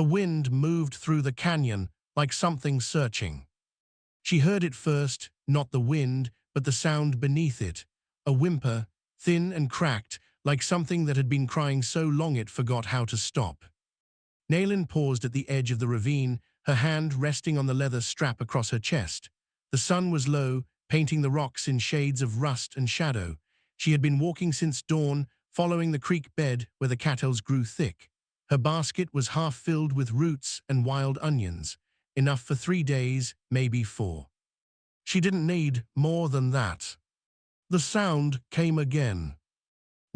The wind moved through the canyon like something searching. She heard it first, not the wind, but the sound beneath it, a whimper, thin and cracked, like something that had been crying so long it forgot how to stop. Naylin paused at the edge of the ravine, her hand resting on the leather strap across her chest. The sun was low, painting the rocks in shades of rust and shadow. She had been walking since dawn, following the creek bed where the cattails grew thick. Her basket was half filled with roots and wild onions, enough for 3 days, maybe 4. She didn't need more than that. The sound came again.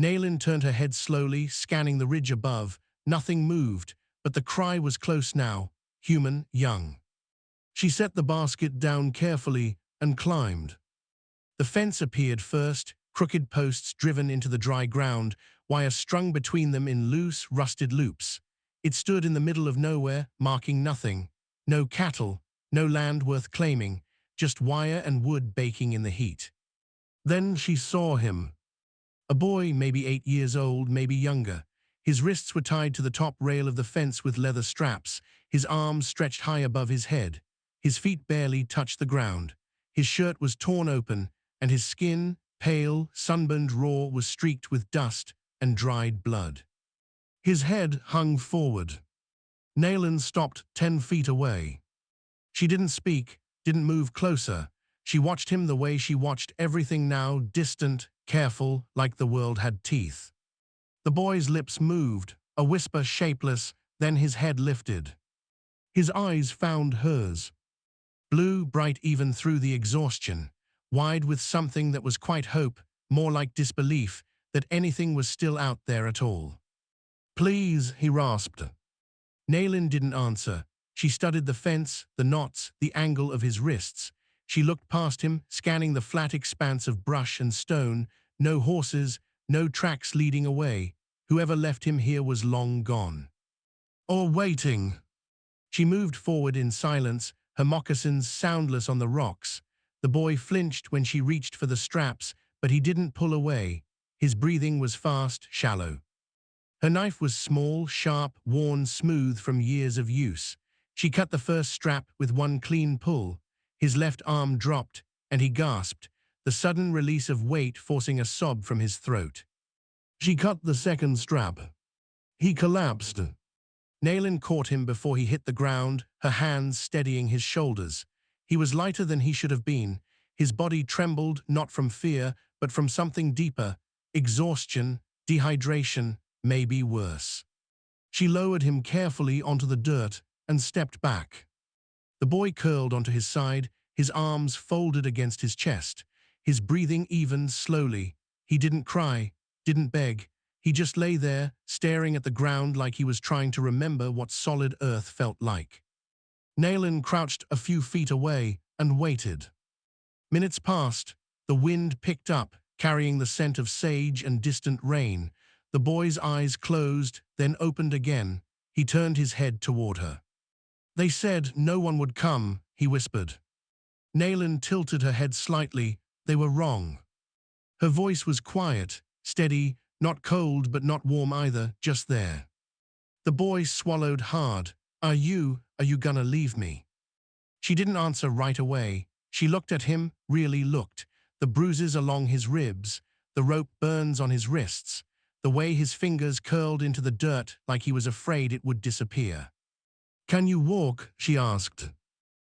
Naylin turned her head slowly, scanning the ridge above. Nothing moved, but the cry was close now, human, young. She set the basket down carefully and climbed. The fence appeared first, crooked posts driven into the dry ground, wires strung between them in loose, rusted loops. It stood in the middle of nowhere, marking nothing. No cattle, no land worth claiming, just wire and wood baking in the heat. Then she saw him. A boy, maybe 8 years old, maybe younger. His wrists were tied to the top rail of the fence with leather straps, his arms stretched high above his head. His feet barely touched the ground. His shirt was torn open, and his skin, pale, sunburned raw, was streaked with dust and dried blood. His head hung forward. Naylin stopped 10 feet away. She didn't speak, didn't move closer. She watched him the way she watched everything now, distant, careful, like the world had teeth. The boy's lips moved, a whisper shapeless, then his head lifted. His eyes found hers. Blue, bright even through the exhaustion, wide with something that was quite hope, more like disbelief, that anything was still out there at all. "Please," he rasped. Naylin didn't answer. She studied the fence, the knots, the angle of his wrists. She looked past him, scanning the flat expanse of brush and stone. No horses, no tracks leading away. Whoever left him here was long gone. Or waiting. She moved forward in silence, her moccasins soundless on the rocks. The boy flinched when she reached for the straps, but he didn't pull away. His breathing was fast, shallow. Her knife was small, sharp, worn smooth from years of use. She cut the first strap with one clean pull. His left arm dropped, and he gasped, the sudden release of weight forcing a sob from his throat. She cut the second strap. He collapsed. Naylin caught him before he hit the ground, her hands steadying his shoulders. He was lighter than he should have been. His body trembled, not from fear, but from something deeper, exhaustion, dehydration, maybe worse. She lowered him carefully onto the dirt and stepped back. The boy curled onto his side, his arms folded against his chest, his breathing even slowly. He didn't cry, didn't beg. He just lay there, staring at the ground like he was trying to remember what solid earth felt like. Naylin crouched a few feet away and waited. Minutes passed. The wind picked up, carrying the scent of sage and distant rain. The boy's eyes closed, then opened again. He turned his head toward her. "They said no one would come," he whispered. Naylin tilted her head slightly. They were wrong. Her voice was quiet, steady, not cold but not warm either, just there. The boy swallowed hard. Are you gonna leave me?" She didn't answer right away. She looked at him, really looked. The bruises along his ribs, the rope burns on his wrists, the way his fingers curled into the dirt like he was afraid it would disappear. "Can you walk?" she asked.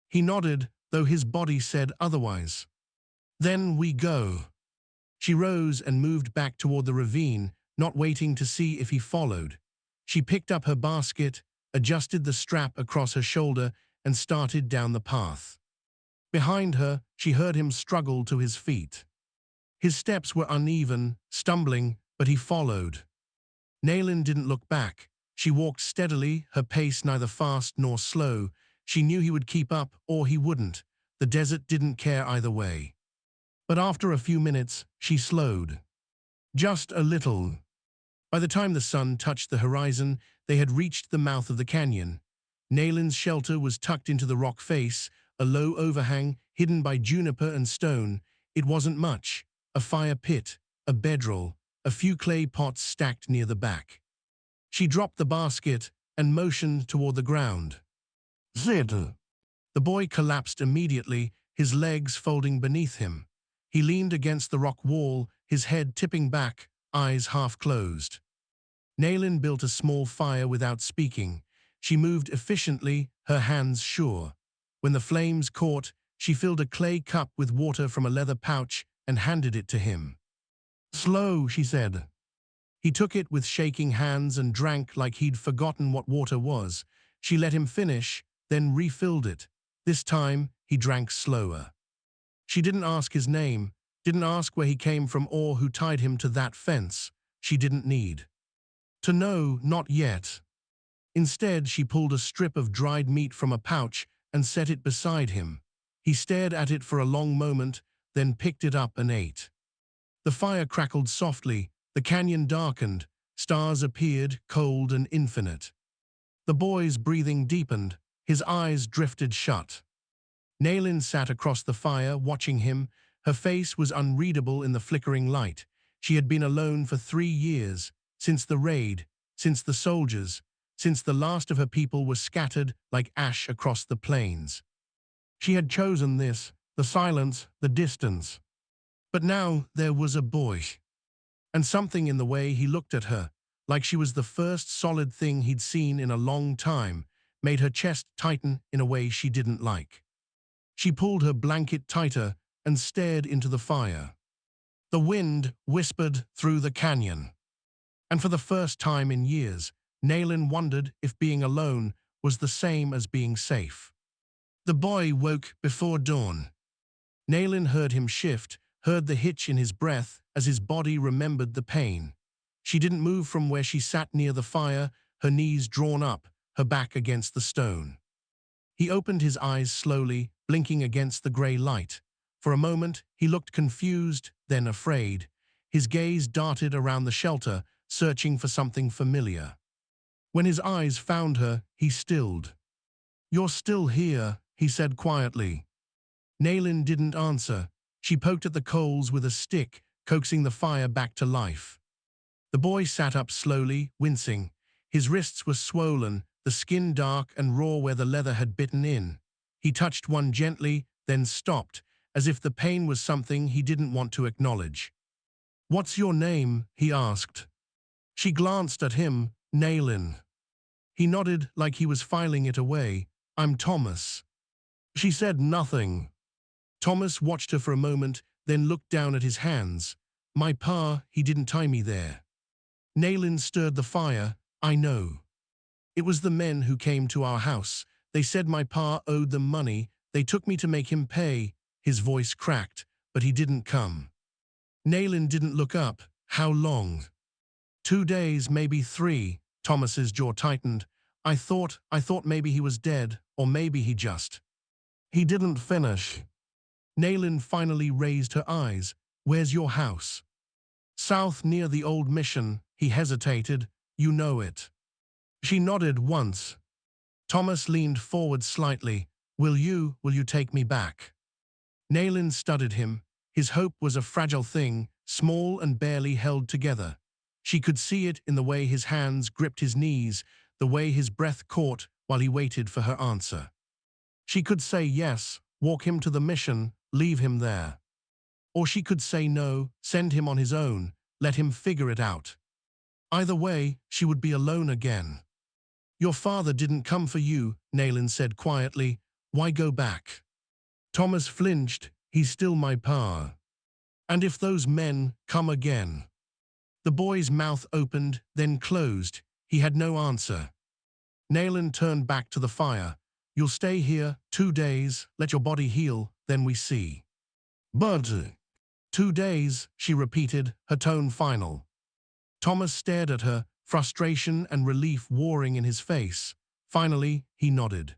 He nodded, though his body said otherwise. "Then we go." She rose and moved back toward the ravine, not waiting to see if he followed. She picked up her basket, adjusted the strap across her shoulder, and started down the path. Behind her, she heard him struggle to his feet. His steps were uneven, stumbling, but he followed. Naylin didn't look back. She walked steadily, her pace neither fast nor slow. She knew he would keep up or he wouldn't. The desert didn't care either way. But after a few minutes, she slowed. Just a little. By the time the sun touched the horizon, they had reached the mouth of the canyon. Naylin's shelter was tucked into the rock face, a low overhang hidden by juniper and stone. It wasn't much. A fire pit, a bedroll, a few clay pots stacked near the back. She dropped the basket, and motioned toward the ground. Zed. The boy collapsed immediately, his legs folding beneath him. He leaned against the rock wall, his head tipping back, eyes half closed. Naylin built a small fire without speaking. She moved efficiently, her hands sure. When the flames caught, she filled a clay cup with water from a leather pouch and handed it to him. Slow, she said. He took it with shaking hands and drank like he'd forgotten what water was. She let him finish, then refilled it. This time, he drank slower. She didn't ask his name, didn't ask where he came from or who tied him to that fence. She didn't need to know, not yet. Instead, she pulled a strip of dried meat from a pouch and set it beside him. He stared at it for a long moment, then picked it up and ate. The fire crackled softly, the canyon darkened, stars appeared, cold and infinite. The boy's breathing deepened, his eyes drifted shut. Naylin sat across the fire, watching him. Her face was unreadable in the flickering light. She had been alone for 3 years, since the raid, since the soldiers, since the last of her people was scattered like ash across the plains. She had chosen this, the silence, the distance. But now there was a boy. And something in the way he looked at her, like she was the first solid thing he'd seen in a long time, made her chest tighten in a way she didn't like. She pulled her blanket tighter and stared into the fire. The wind whispered through the canyon. And for the first time in years, Naylin wondered if being alone was the same as being safe. The boy woke before dawn. Naylin heard him shift, heard the hitch in his breath as his body remembered the pain. She didn't move from where she sat near the fire, her knees drawn up, her back against the stone. He opened his eyes slowly, blinking against the gray light. For a moment, he looked confused, then afraid. His gaze darted around the shelter, searching for something familiar. When his eyes found her, he stilled. "You're still here," he said quietly. Naylin didn't answer. She poked at the coals with a stick, coaxing the fire back to life. The boy sat up slowly, wincing. His wrists were swollen, the skin dark and raw where the leather had bitten in. He touched one gently, then stopped, as if the pain was something he didn't want to acknowledge. "What's your name?" he asked. She glanced at him, Naylin. He nodded like he was filing it away. "I'm Thomas." She said nothing. Thomas watched her for a moment, then looked down at his hands. "My pa, he didn't tie me there." Naylin stirred the fire. "I know. It was the men who came to our house. They said my pa owed them money. They took me to make him pay." His voice cracked, but he didn't come. Naylin didn't look up. "How long?" 2 days, maybe 3. Thomas's jaw tightened. I thought maybe he was dead, or maybe he just." He didn't finish. Naylin finally raised her eyes. "Where's your house?" "South near the old mission." He hesitated. "You know it." She nodded once. Thomas leaned forward slightly. Will you take me back?" Naylin studied him. His hope was a fragile thing, small and barely held together. She could see it in the way his hands gripped his knees, the way his breath caught while he waited for her answer. She could say yes, walk him to the mission, leave him there. Or she could say no, send him on his own, let him figure it out. Either way, she would be alone again. "Your father didn't come for you," Naylin said quietly. "Why go back?" Thomas flinched. "He's still my pa. And if those men come again?" The boy's mouth opened, then closed. He had no answer. Naylin turned back to the fire. "You'll stay here 2 days, let your body heal, then we see." "But—" "2 days," she repeated, her tone final. Thomas stared at her, frustration and relief warring in his face. Finally, he nodded.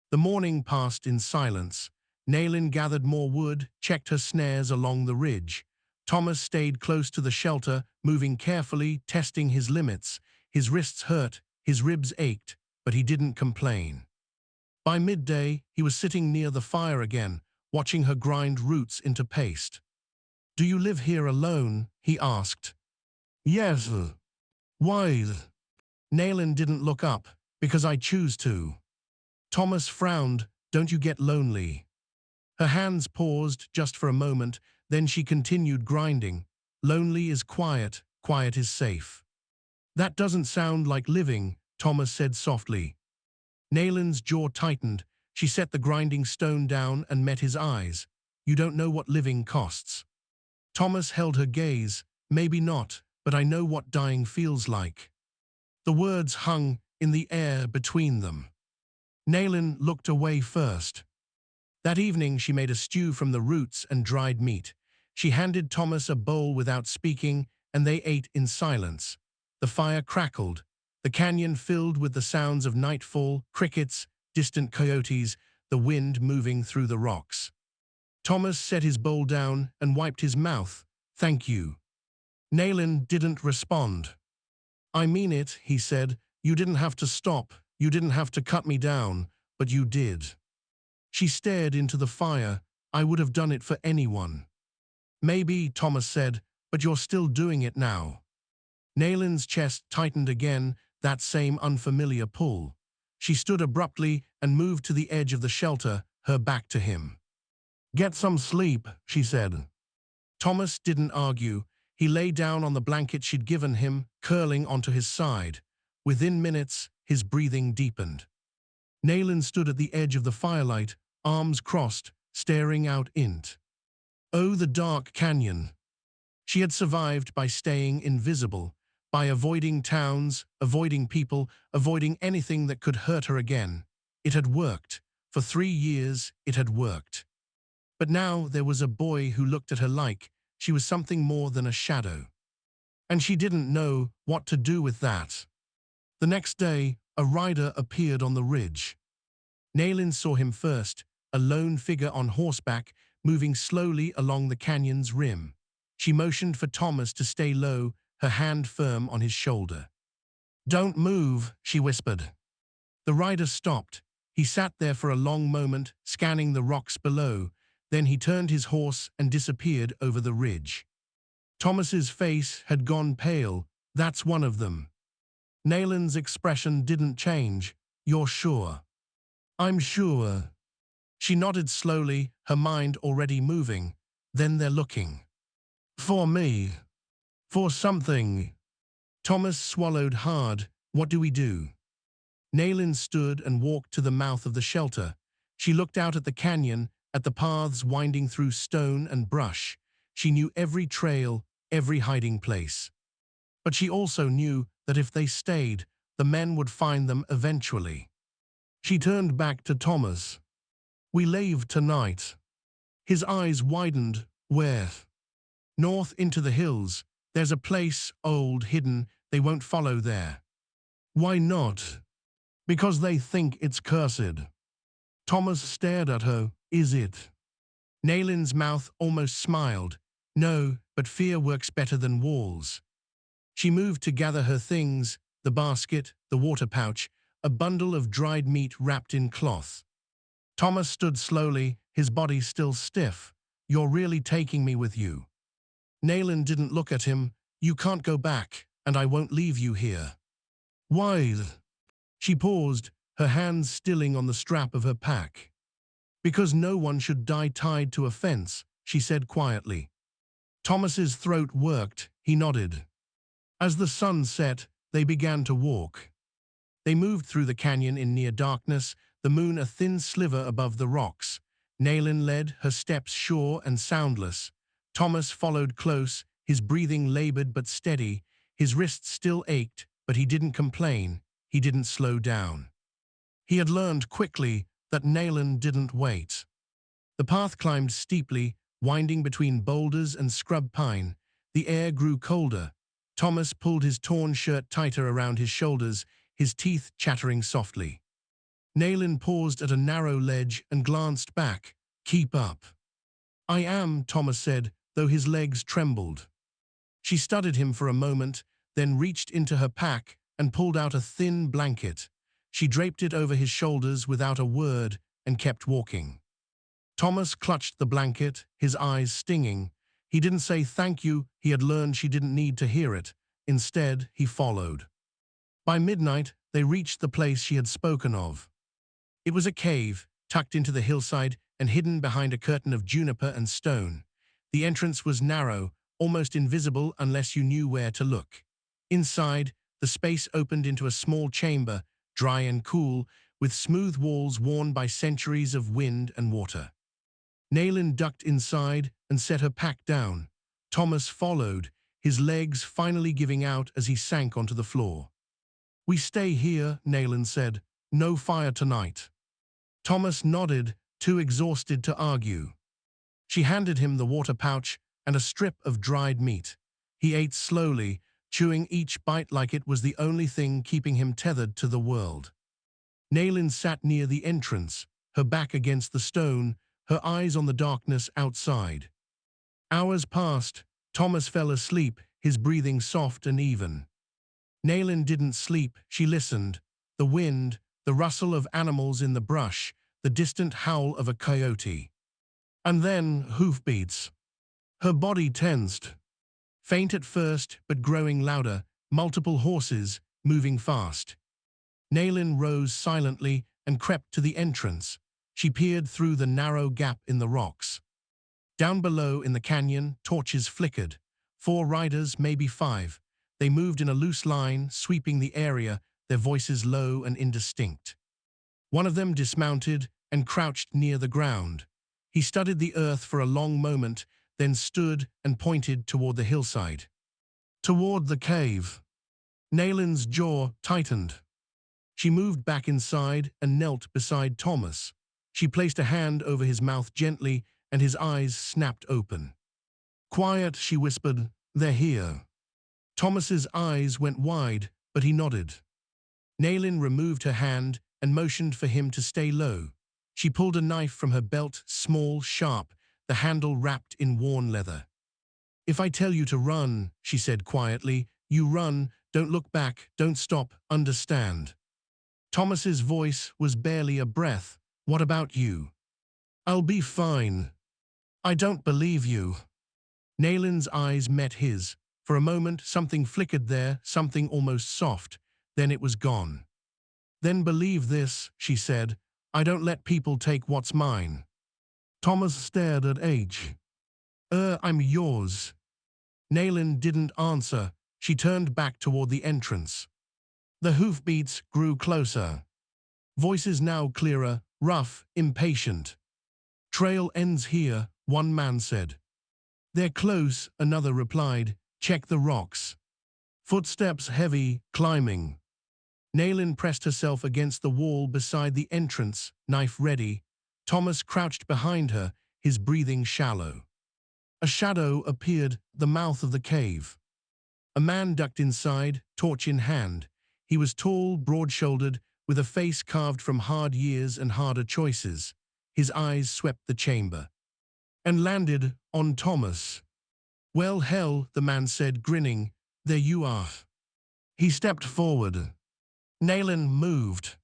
The morning passed in silence. Naylin gathered more wood, checked her snares along the ridge. Thomas stayed close to the shelter, moving carefully, testing his limits. His wrists hurt, his ribs ached, but he didn't complain. By midday, he was sitting near the fire again, watching her grind roots into paste. "Do you live here alone?" he asked. "Yes." "Why?" Naylin didn't look up. Because I choose to. Thomas frowned. Don't you get lonely? Her hands paused just for a moment, then she continued grinding. Lonely is quiet, quiet is safe. That doesn't sound like living, Thomas said softly. Nayland's jaw tightened. She set the grinding stone down and met his eyes. You don't know what living costs. Thomas held her gaze. Maybe not, but I know what dying feels like. The words hung in the air between them. Nayland looked away first. That evening she made a stew from the roots and dried meat. She handed Thomas a bowl without speaking, and they ate in silence. The fire crackled. The canyon filled with the sounds of nightfall, crickets, distant coyotes, the wind moving through the rocks. Thomas set his bowl down and wiped his mouth. Thank you. Nayland didn't respond. I mean it, he said. You didn't have to stop. You didn't have to cut me down, but you did. She stared into the fire. I would have done it for anyone. Maybe, Thomas said, but you're still doing it now. Nayland's chest tightened again, that same unfamiliar pull. She stood abruptly and moved to the edge of the shelter, her back to him. Get some sleep, she said. Thomas didn't argue. He lay down on the blanket she'd given him, curling onto his side. Within minutes, his breathing deepened. Nayland stood at the edge of the firelight, arms crossed, staring out into the dark canyon. She had survived by staying invisible, by avoiding towns, avoiding people, avoiding anything that could hurt her again. It had worked. For 3 years, it had worked. But now there was a boy who looked at her like she was something more than a shadow. And she didn't know what to do with that. The next day, a rider appeared on the ridge. Nayland saw him first, a lone figure on horseback, moving slowly along the canyon's rim. She motioned for Thomas to stay low, her hand firm on his shoulder. Don't move, she whispered. The rider stopped. He sat there for a long moment, scanning the rocks below. Then he turned his horse and disappeared over the ridge. Thomas's face had gone pale. That's one of them. Nayland's expression didn't change. You're sure? I'm sure. She nodded slowly, her mind already moving. Then they're looking. For me. For something. Thomas swallowed hard. What do we do? Nayland stood and walked to the mouth of the shelter. She looked out at the canyon, at the paths winding through stone and brush. She knew every trail, every hiding place. But she also knew that if they stayed, the men would find them eventually. She turned back to Thomas. We leave tonight. His eyes widened. Where? North into the hills. There's a place, old, hidden. They won't follow there. Why not? Because they think it's cursed. Thomas stared at her. Is it? Nayland's mouth almost smiled. No, but fear works better than walls. She moved to gather her things, the basket, the water pouch, a bundle of dried meat wrapped in cloth. Thomas stood slowly, his body still stiff. You're really taking me with you. Nayland didn't look at him. You can't go back, and I won't leave you here. Why? She paused, her hands stilling on the strap of her pack. Because no one should die tied to a fence, she said quietly. Thomas's throat worked. He nodded. As the sun set, they began to walk. They moved through the canyon in near darkness, the moon a thin sliver above the rocks. Nayland led, her steps sure and soundless. Thomas followed close, his breathing labored but steady. His wrists still ached, but he didn't complain. He didn't slow down. He had learned quickly that Nayland didn't wait. The path climbed steeply, winding between boulders and scrub pine. The air grew colder. Thomas pulled his torn shirt tighter around his shoulders, his teeth chattering softly. Nayland paused at a narrow ledge and glanced back. Keep up. I am, Thomas said, though his legs trembled. She studied him for a moment, then reached into her pack and pulled out a thin blanket. She draped it over his shoulders without a word and kept walking. Thomas clutched the blanket, his eyes stinging. He didn't say thank you, he had learned she didn't need to hear it. Instead, he followed. By midnight, they reached the place she had spoken of. It was a cave, tucked into the hillside and hidden behind a curtain of juniper and stone. The entrance was narrow, almost invisible unless you knew where to look. Inside, the space opened into a small chamber, dry and cool, with smooth walls worn by centuries of wind and water. Naylin ducked inside and set her pack down. Thomas followed, his legs finally giving out as he sank onto the floor. "We stay here," Naylin said. "No fire tonight." Thomas nodded, too exhausted to argue. She handed him the water pouch and a strip of dried meat. He ate slowly, chewing each bite like it was the only thing keeping him tethered to the world. Naylin sat near the entrance, her back against the stone, her eyes on the darkness outside. Hours passed. Thomas fell asleep, his breathing soft and even. Naylin didn't sleep, she listened. The wind, the rustle of animals in the brush, the distant howl of a coyote. And then hoofbeats. Her body tensed. Faint at first, but growing louder, multiple horses, moving fast. Naylin rose silently and crept to the entrance. She peered through the narrow gap in the rocks. Down below in the canyon, torches flickered. 4 riders, maybe 5. They moved in a loose line, sweeping the area, their voices low and indistinct. One of them dismounted and crouched near the ground. He studied the earth for a long moment, then stood and pointed toward the hillside. Toward the cave. Naylin's jaw tightened. She moved back inside and knelt beside Thomas. She placed a hand over his mouth gently, and his eyes snapped open. "Quiet," she whispered. "They're here." Thomas's eyes went wide, but he nodded. Naylin removed her hand and motioned for him to stay low. She pulled a knife from her belt, small, sharp, the handle wrapped in worn leather. "If I tell you to run," she said quietly, "you run, don't look back, don't stop, understand?" Thomas's voice was barely a breath. "What about you?" "I'll be fine." "I don't believe you." Naylin's eyes met his. For a moment, something flickered there, something almost soft. Then it was gone. "Then believe this," she said. "I don't let people take what's mine." Thomas stared at Age. I'm yours." Naylin didn't answer. She turned back toward the entrance. The hoofbeats grew closer. Voices now clearer, rough, impatient. "Trail ends here," one man said. "They're close," another replied. "Check the rocks." Footsteps heavy, climbing. Naylin pressed herself against the wall beside the entrance, knife ready. Thomas crouched behind her, his breathing shallow. A shadow appeared at the mouth of the cave. A man ducked inside, torch in hand. He was tall, broad-shouldered, with a face carved from hard years and harder choices. His eyes swept the chamber and landed on Thomas. "Well, hell," the man said, grinning. "There you are." He stepped forward. Naylin moved.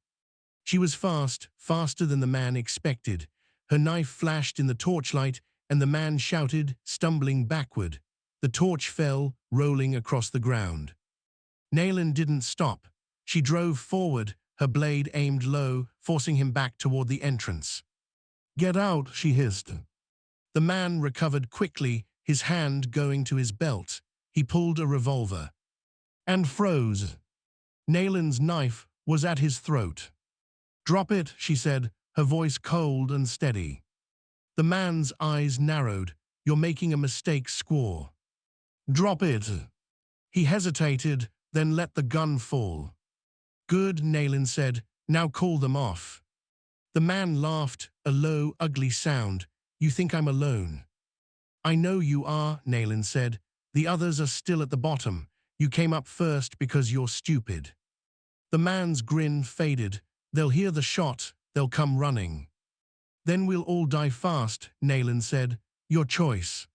She was fast, faster than the man expected. Her knife flashed in the torchlight, and the man shouted, stumbling backward. The torch fell, rolling across the ground. Naylin didn't stop. She drove forward, her blade aimed low, forcing him back toward the entrance. "Get out," she hissed. The man recovered quickly, his hand going to his belt. He pulled a revolver. And froze. Naylin's knife was at his throat. "Drop it," she said, her voice cold and steady. The man's eyes narrowed. "You're making a mistake, squaw." "Drop it." He hesitated, then let the gun fall. "Good," Naylin said. "Now call them off." The man laughed, a low, ugly sound. "You think I'm alone?" "I know you are," Naylin said. "The others are still at the bottom. You came up first because you're stupid." The man's grin faded. "They'll hear the shot. They'll come running." "Then we'll all die fast," Naylin said. "Your choice."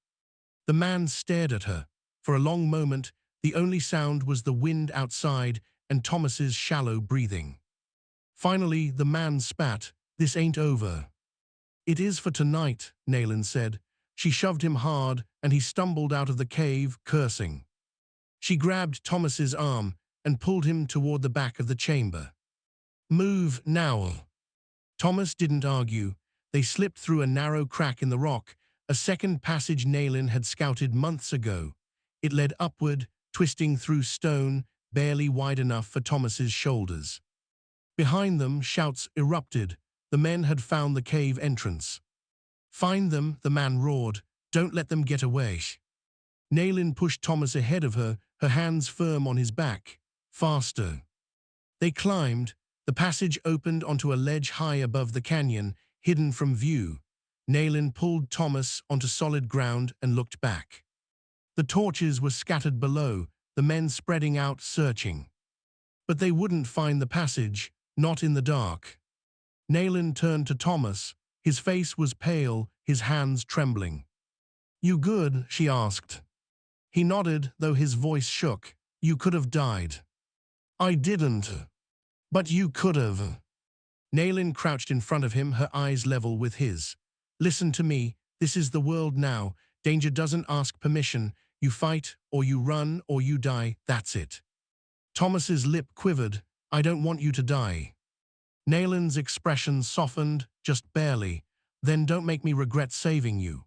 The man stared at her. For a long moment, the only sound was the wind outside and Thomas's shallow breathing. Finally, the man spat. "This ain't over." "It is for tonight," Naylin said. She shoved him hard, and he stumbled out of the cave, cursing. She grabbed Thomas's arm, and pulled him toward the back of the chamber. "Move now." Thomas didn't argue. They slipped through a narrow crack in the rock, a second passage Nayland had scouted months ago. It led upward, twisting through stone, barely wide enough for Thomas's shoulders. Behind them, shouts erupted. The men had found the cave entrance. "Find them," the man roared. "Don't let them get away." Nayland pushed Thomas ahead of her, her hands firm on his back. Faster. They climbed. The passage opened onto a ledge high above the canyon, hidden from view. Nayland pulled Thomas onto solid ground and looked back. The torches were scattered below, the men spreading out, searching. But they wouldn't find the passage, not in the dark. Nayland turned to Thomas. His face was pale, his hands trembling. "You good?" she asked. He nodded, though his voice shook. "You could have died." "I didn't." "But you could have." Nayland crouched in front of him, her eyes level with his. "Listen to me. This is the world now. Danger doesn't ask permission. You fight, or you run, or you die. That's it." Thomas's lip quivered. "I don't want you to die." Nayland's expression softened, just barely. "Then don't make me regret saving you."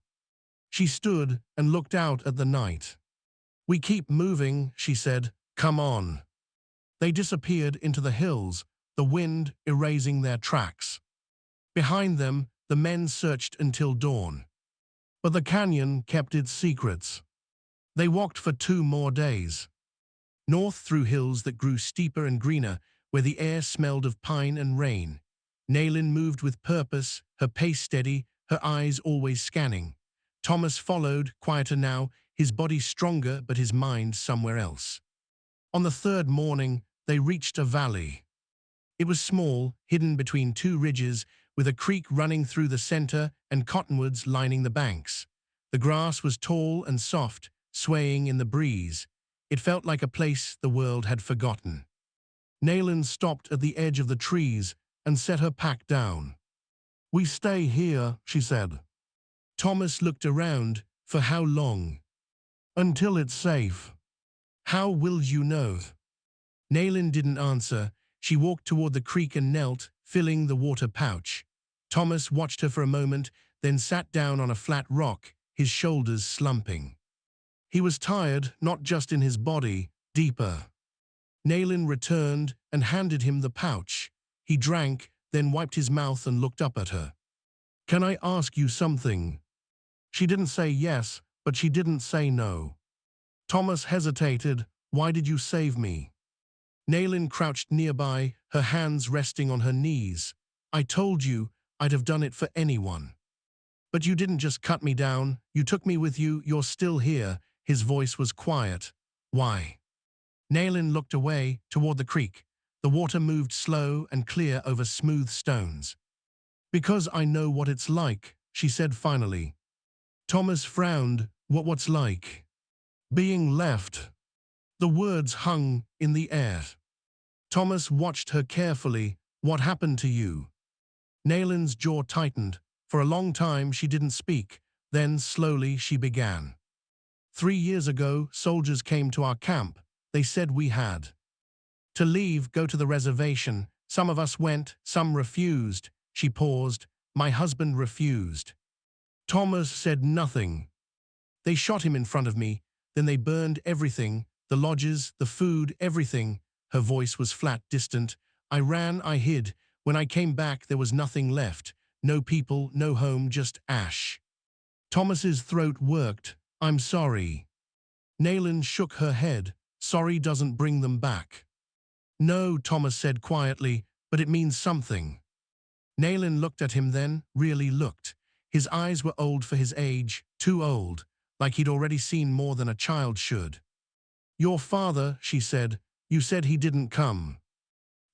She stood and looked out at the night. "We keep moving," she said. "Come on." They disappeared into the hills, the wind erasing their tracks. Behind them, the men searched until dawn. But the canyon kept its secrets. They walked for 2 more days. North through hills that grew steeper and greener, where the air smelled of pine and rain. Nayland moved with purpose, her pace steady, her eyes always scanning. Thomas followed, quieter now, his body stronger but his mind somewhere else. On the 3rd morning, they reached a valley. It was small, hidden between 2 ridges, with a creek running through the center and cottonwoods lining the banks. The grass was tall and soft, swaying in the breeze. It felt like a place the world had forgotten. Nayland stopped at the edge of the trees and set her pack down. "We stay here," she said. Thomas looked around. "For how long?" "Until it's safe." "How will you know?" Nayland didn't answer. She walked toward the creek and knelt, filling the water pouch. Thomas watched her for a moment, then sat down on a flat rock, his shoulders slumping. He was tired, not just in his body, deeper. Nayland returned and handed him the pouch. He drank, then wiped his mouth and looked up at her. "Can I ask you something?" She didn't say yes, but she didn't say no. Thomas hesitated. "Why did you save me?" Nayland crouched nearby, her hands resting on her knees. "I told you I'd have done it for anyone. But you didn't just cut me down, you took me with you, you're still here." His voice was quiet. "Why?" Nayland looked away, toward the creek. The water moved slow and clear over smooth stones. "Because I know what it's like," she said finally. Thomas frowned. What's like?" "Being left." The words hung in the air. Thomas watched her carefully. "What happened to you?" Nayland's jaw tightened. For a long time she didn't speak. Then, slowly, she began. 3 years ago, soldiers came to our camp. They said we had to leave, go to the reservation. Some of us went, some refused." She paused. "My husband refused." Thomas said nothing. "They shot him in front of me. Then they burned everything, the lodges, the food, everything." Her voice was flat, distant. "I ran, I hid. When I came back, there was nothing left. No people, no home, just ash." Thomas's throat worked. "I'm sorry." Nayland shook her head. "Sorry doesn't bring them back." "No," Thomas said quietly, "but it means something." Nayland looked at him then, really looked. His eyes were old for his age, too old, like he'd already seen more than a child should. "Your father," she said, "you said he didn't come."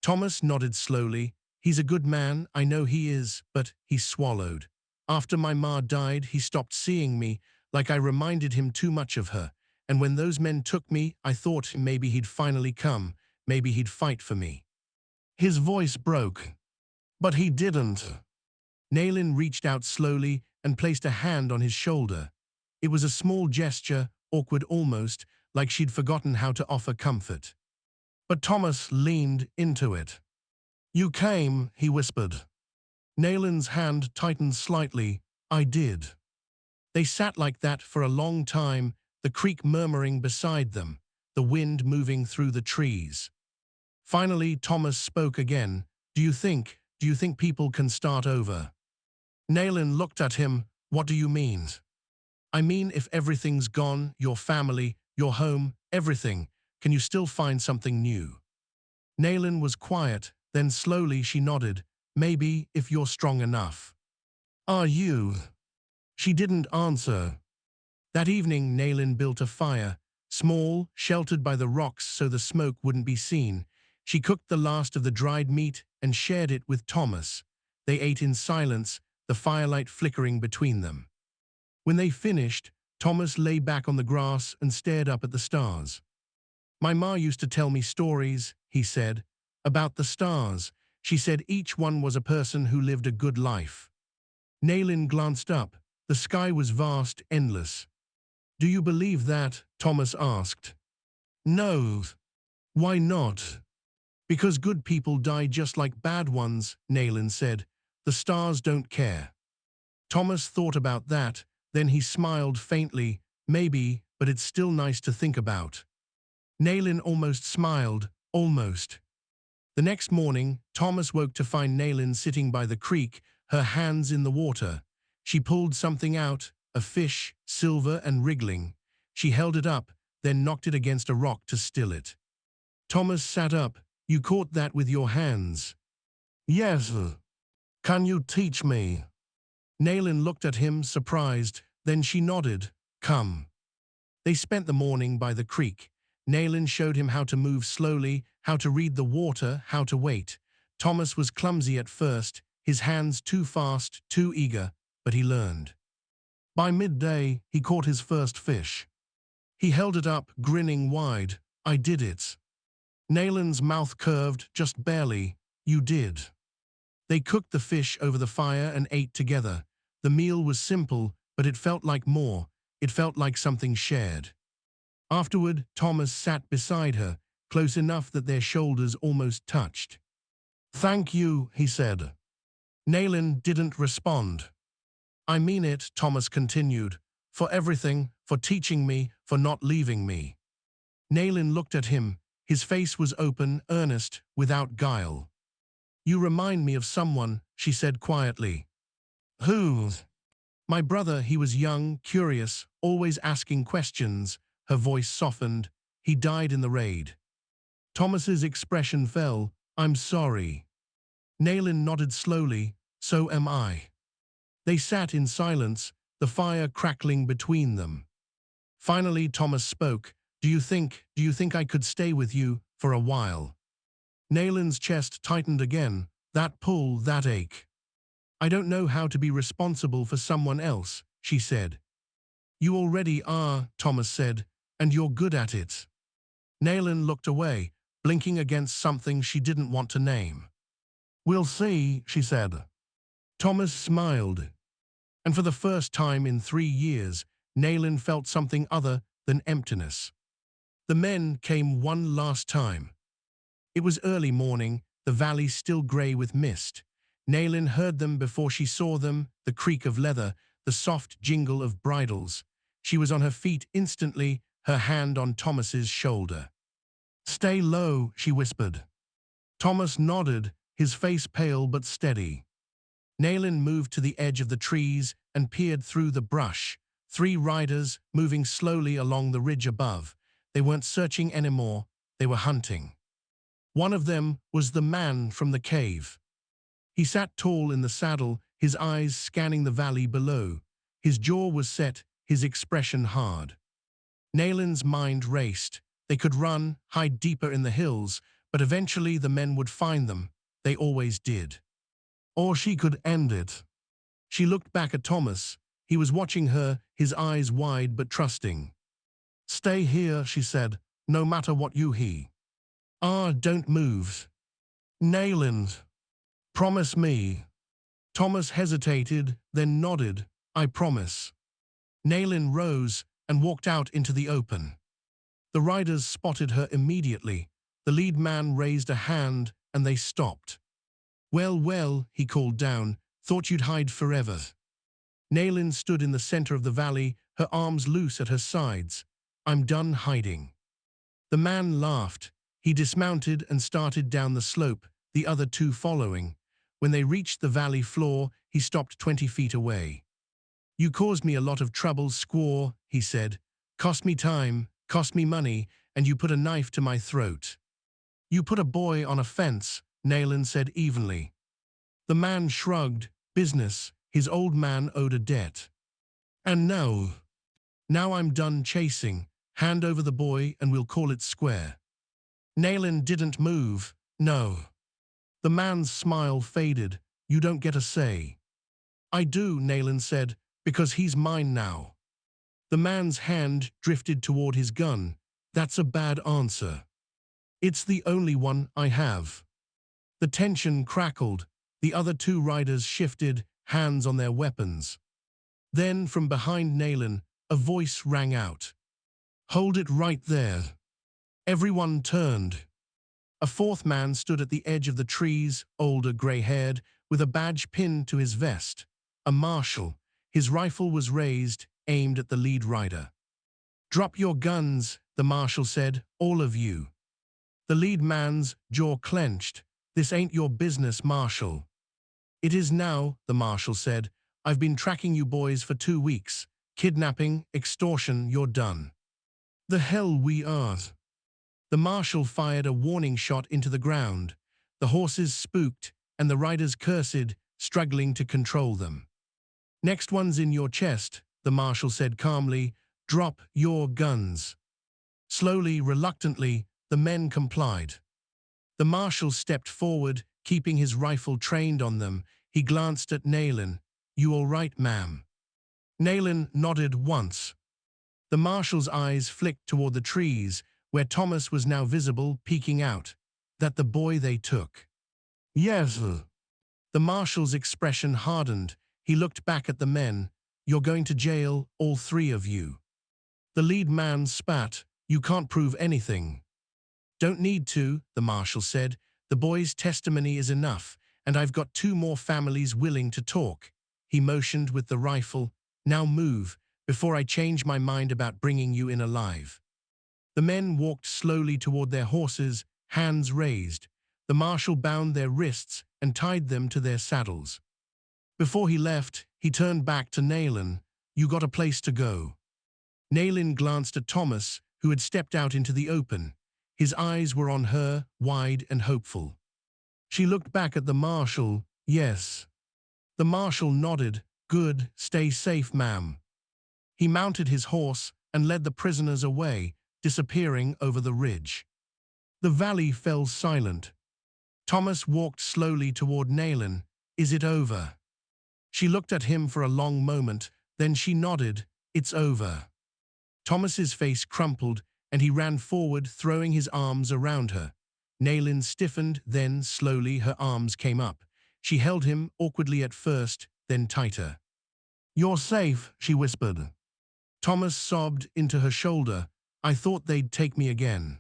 Thomas nodded slowly. "He's a good man, I know he is, but," he swallowed. "After my ma died, he stopped seeing me, like I reminded him too much of her. And when those men took me, I thought maybe he'd finally come, maybe he'd fight for me." His voice broke. "But he didn't." Nayland reached out slowly and placed a hand on his shoulder. It was a small gesture, awkward almost, like she'd forgotten how to offer comfort. But Thomas leaned into it. You came, he whispered. Nalen's hand tightened slightly. I did. They sat like that for a long time, the creek murmuring beside them, the wind moving through the trees. Finally, Thomas spoke again. Do you think people can start over? Nayland looked at him. What do you mean? I mean, if everything's gone, your family, your home, everything, can you still find something new? Nayland was quiet, then slowly she nodded. Maybe, if you're strong enough. Are you? She didn't answer. That evening, Nayland built a fire, small, sheltered by the rocks so the smoke wouldn't be seen. She cooked the last of the dried meat and shared it with Thomas. They ate in silence, the firelight flickering between them. When they finished, Thomas lay back on the grass and stared up at the stars. My ma used to tell me stories, he said, about the stars. She said each one was a person who lived a good life. Nayland glanced up. The sky was vast, endless. Do you believe that? Thomas asked. No. Why not? Because good people die just like bad ones, Nayland said. The stars don't care. Thomas thought about that, then he smiled faintly. Maybe, but it's still nice to think about. Nayland almost smiled, almost. The next morning, Thomas woke to find Nayland sitting by the creek, her hands in the water. She pulled something out, a fish, silver and wriggling. She held it up, then knocked it against a rock to still it. Thomas sat up. You caught that with your hands? Yes. Can you teach me? Nayland looked at him, surprised. Then she nodded. Come. They spent the morning by the creek. Nayland showed him how to move slowly, how to read the water, how to wait. Thomas was clumsy at first, his hands too fast, too eager, but he learned. By midday, he caught his first fish. He held it up, grinning wide. I did it. Nayland's mouth curved, just barely. You did. They cooked the fish over the fire and ate together. The meal was simple, but it felt like more. It felt like something shared. Afterward, Thomas sat beside her, close enough that their shoulders almost touched. Thank you, he said. Nayland didn't respond. I mean it, Thomas continued, for everything, for teaching me, for not leaving me. Nayland looked at him. His face was open, earnest, without guile. You remind me of someone, she said quietly. Who? My brother. He was young, curious, always asking questions. Her voice softened. He died in the raid. Thomas's expression fell. I'm sorry. Nayland nodded slowly. So am I. They sat in silence, the fire crackling between them. Finally, Thomas spoke. Do you think I could stay with you for a while? Nayland's chest tightened again. That pull, that ache. I don't know how to be responsible for someone else, she said. You already are, Thomas said, and you're good at it. Nayland looked away, blinking against something she didn't want to name. We'll see, she said. Thomas smiled. And for the first time in 3 years, Nayland felt something other than emptiness. The men came one last time. It was early morning, the valley still grey with mist. Nayland heard them before she saw them, the creak of leather, the soft jingle of bridles. She was on her feet instantly, her hand on Thomas's shoulder. Stay low, she whispered. Thomas nodded, his face pale but steady. Nayland moved to the edge of the trees and peered through the brush. 3 riders, moving slowly along the ridge above. They weren't searching anymore, they were hunting. One of them was the man from the cave. He sat tall in the saddle, his eyes scanning the valley below. His jaw was set, his expression hard. Nayland's mind raced. They could run, hide deeper in the hills, but eventually the men would find them. They always did. Or she could end it. She looked back at Thomas. He was watching her, his eyes wide but trusting. Stay here, she said, no matter what you hear. Don't move. Nayland. Promise me. Thomas hesitated, then nodded. I promise. Nayland rose and walked out into the open. The riders spotted her immediately. The lead man raised a hand and they stopped. Well, well, he called down, thought you'd hide forever. Naylin stood in the center of the valley, her arms loose at her sides. I'm done hiding. The man laughed. He dismounted and started down the slope, the other two following. When they reached the valley floor, he stopped 20 feet away. You caused me a lot of trouble, squaw, he said. Cost me time, cost me money, and you put a knife to my throat. You put a boy on a fence, Naylin said evenly. The man shrugged. Business, his old man owed a debt. And now I'm done chasing. Hand over the boy and we'll call it square. Naylin didn't move. No. The man's smile faded. You don't get a say. I do, Naylin said, because he's mine now. The man's hand drifted toward his gun. That's a bad answer. It's the only one I have. The tension crackled. The other two riders shifted, hands on their weapons. Then, from behind Naylin, a voice rang out. Hold it right there. Everyone turned. A fourth man stood at the edge of the trees, older, gray-haired, with a badge pinned to his vest. A marshal. His rifle was raised, aimed at the lead rider. Drop your guns, the marshal said, all of you. The lead man's jaw clenched. This ain't your business, Marshal. It is now, the marshal said. I've been tracking you boys for 2 weeks. Kidnapping, extortion, you're done. The hell we are. The marshal fired a warning shot into the ground. The horses spooked, and the riders cursed, struggling to control them. Next one's in your chest, the marshal said calmly. Drop your guns. Slowly, reluctantly, the men complied. The marshal stepped forward, keeping his rifle trained on them. He glanced at Naylin. You all right, ma'am? Naylin nodded once. The marshal's eyes flicked toward the trees, where Thomas was now visible, peeking out. That the boy they took? Yes. The marshal's expression hardened. He looked back at the men. You're going to jail, all 3 of you. The lead man spat. You can't prove anything. Don't need to, the marshal said. The boy's testimony is enough, and I've got 2 more families willing to talk. He motioned with the rifle. Now move, before I change my mind about bringing you in alive. The men walked slowly toward their horses, hands raised. The marshal bound their wrists and tied them to their saddles. Before he left, he turned back to Naylin. You got a place to go. Naylin glanced at Thomas, who had stepped out into the open. His eyes were on her, wide and hopeful. She looked back at the marshal. Yes. The marshal nodded. Good, stay safe, ma'am. He mounted his horse and led the prisoners away, disappearing over the ridge. The valley fell silent. Thomas walked slowly toward Naylin. Is it over? She looked at him for a long moment, then she nodded. It's over. Thomas's face crumpled, and he ran forward, throwing his arms around her. Naylin stiffened, then, slowly, her arms came up. She held him, awkwardly at first, then tighter. You're safe, she whispered. Thomas sobbed into her shoulder. I thought they'd take me again.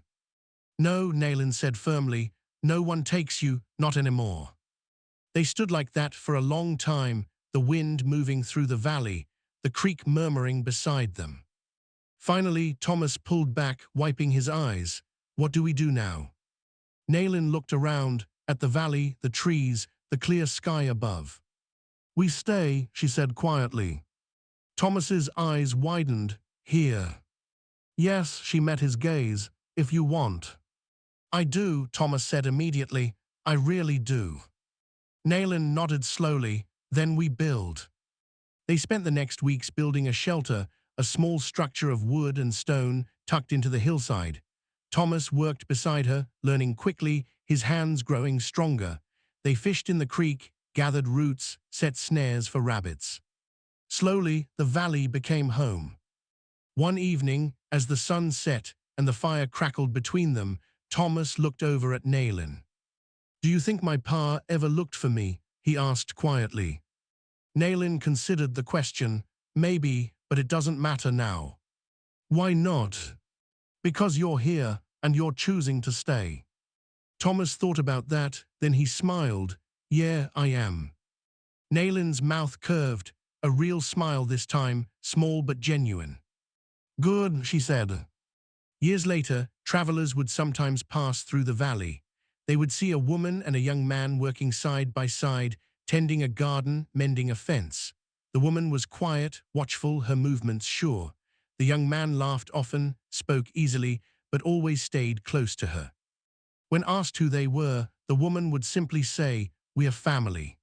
No, Naylin said firmly. No one takes you, not anymore. They stood like that for a long time, the wind moving through the valley, the creek murmuring beside them. Finally, Thomas pulled back, wiping his eyes. What do we do now? Naylin looked around, at the valley, the trees, the clear sky above. We stay, she said quietly. Thomas's eyes widened. Here. Yes, she met his gaze. If you want. I do, Thomas said immediately. I really do. Naylin nodded slowly. Then we build. They spent the next weeks building a shelter, a small structure of wood and stone tucked into the hillside. Thomas worked beside her, learning quickly, his hands growing stronger. They fished in the creek, gathered roots, set snares for rabbits. Slowly, the valley became home. One evening, as the sun set and the fire crackled between them, Thomas looked over at Naylin. Do you think my pa ever looked for me? He asked quietly. Naylin considered the question. Maybe, but it doesn't matter now. Why not? Because you're here, and you're choosing to stay. Thomas thought about that, then he smiled. Yeah, I am. Nayland's mouth curved, a real smile this time, small but genuine. Good, she said. Years later, travelers would sometimes pass through the valley. They would see a woman and a young man working side by side, tending a garden, mending a fence. The woman was quiet, watchful, her movements sure. The young man laughed often, spoke easily, but always stayed close to her. When asked who they were, the woman would simply say, "We are family."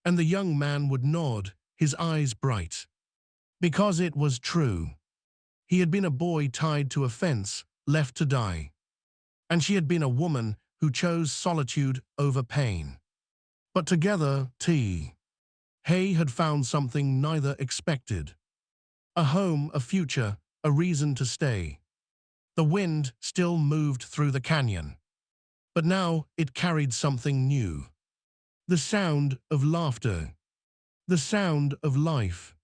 And the young man would nod, his eyes bright. Because it was true. He had been a boy tied to a fence, left to die. And she had been a woman who chose solitude over pain. But together, Hay had found something neither expected. A home, a future, a reason to stay. The wind still moved through the canyon. But now it carried something new. The sound of laughter. The sound of life.